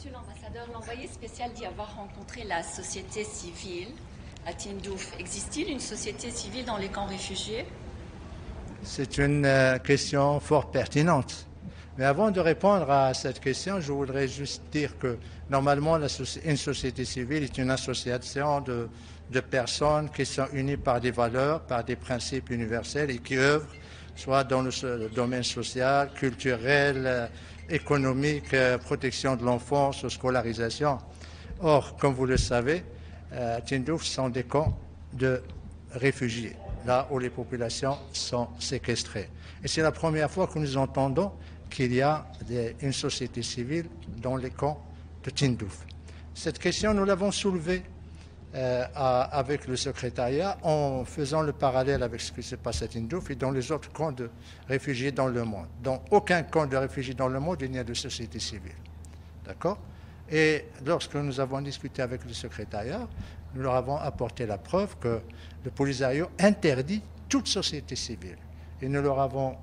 Monsieur l'ambassadeur, l'envoyé spécial dit avoir rencontré la société civile à Tindouf. Existe-t-il une société civile dans les camps réfugiés? C'est une question fort pertinente. Mais avant de répondre à cette question, je voudrais juste dire que normalement, une société civile est une association de personnes qui sont unies par des valeurs, par des principes universels et qui œuvrent soit dans le domaine social, culturel, économique, protection de l'enfance, scolarisation. Or, comme vous le savez, Tindouf sont des camps de réfugiés, là où les populations sont séquestrées. Et c'est la première fois que nous entendons qu'il y a une société civile dans les camps de Tindouf. Cette question, nous l'avons soulevée avec le secrétariat en faisant le parallèle avec ce qui se passe à Tindouf et dans les autres camps de réfugiés dans le monde. Dans aucun camp de réfugiés dans le monde, il n'y a de société civile. D'accord? Et lorsque nous avons discuté avec le secrétariat, nous leur avons apporté la preuve que le Polisario interdit toute société civile. Et nous leur avons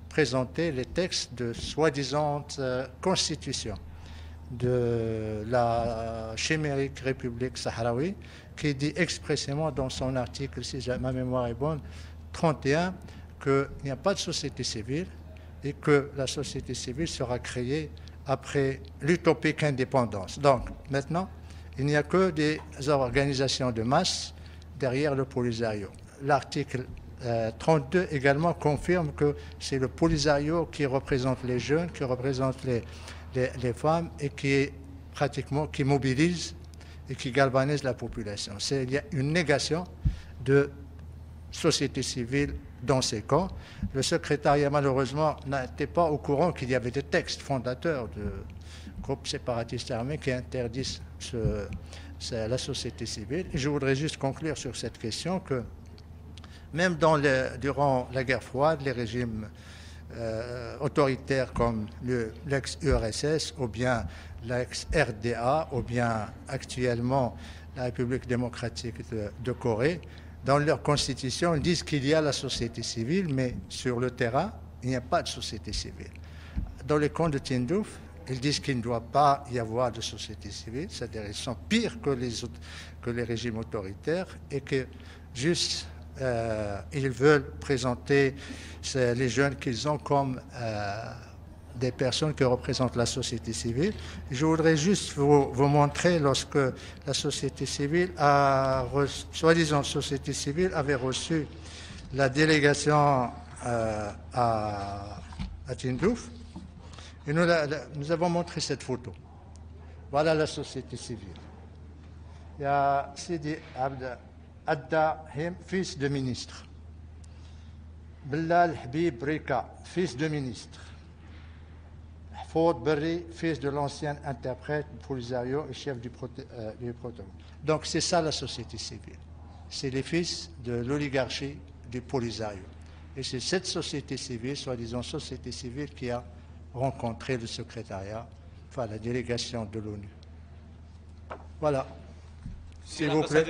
présenté les textes de soi-disant constitution de la chimérique République sahraoui, qui dit expressément dans son article, si ma mémoire est bonne, 31, qu'il n'y a pas de société civile et que la société civile sera créée après l'utopique indépendance. Donc, maintenant, il n'y a que des organisations de masse derrière le Polisario. L'article 32 également confirme que c'est le Polisario qui représente les jeunes, qui représente les femmes et qui mobilise et qui galvanise la population. Il y a une négation de société civile dans ces camps. Le secrétariat, malheureusement, n'était pas au courant qu'il y avait des textes fondateurs de groupes séparatistes armés qui interdisent la société civile. Et je voudrais juste conclure sur cette question que même durant la guerre froide, les régimes autoritaires comme l'ex-URSS ou bien l'ex-RDA ou bien actuellement la République démocratique de Corée, dans leur constitution, ils disent qu'il y a la société civile, mais sur le terrain, il n'y a pas de société civile. Dans les camps de Tindouf, ils disent qu'il ne doit pas y avoir de société civile, c'est-à-dire qu'ils sont pires que les régimes autoritaires et que juste ils veulent présenter les jeunes qu'ils ont comme des personnes qui représentent la société civile. Je voudrais juste vous montrer lorsque la société civile soi-disant société civile, avait reçu la délégation à Tindouf. Et nous avons montré cette photo. Voilà la société civile. Il y a Sidi Adda Him, fils de ministre. Bilal Habib Rika, fils de ministre. Ford Berry, fils de l'ancien interprète Polisario et chef du protocole. Donc c'est ça la société civile. C'est les fils de l'oligarchie du Polisario. Et c'est cette société civile, soi-disant société civile, qui a rencontré le secrétariat, enfin la délégation de l'ONU. Voilà. S'il vous plaît.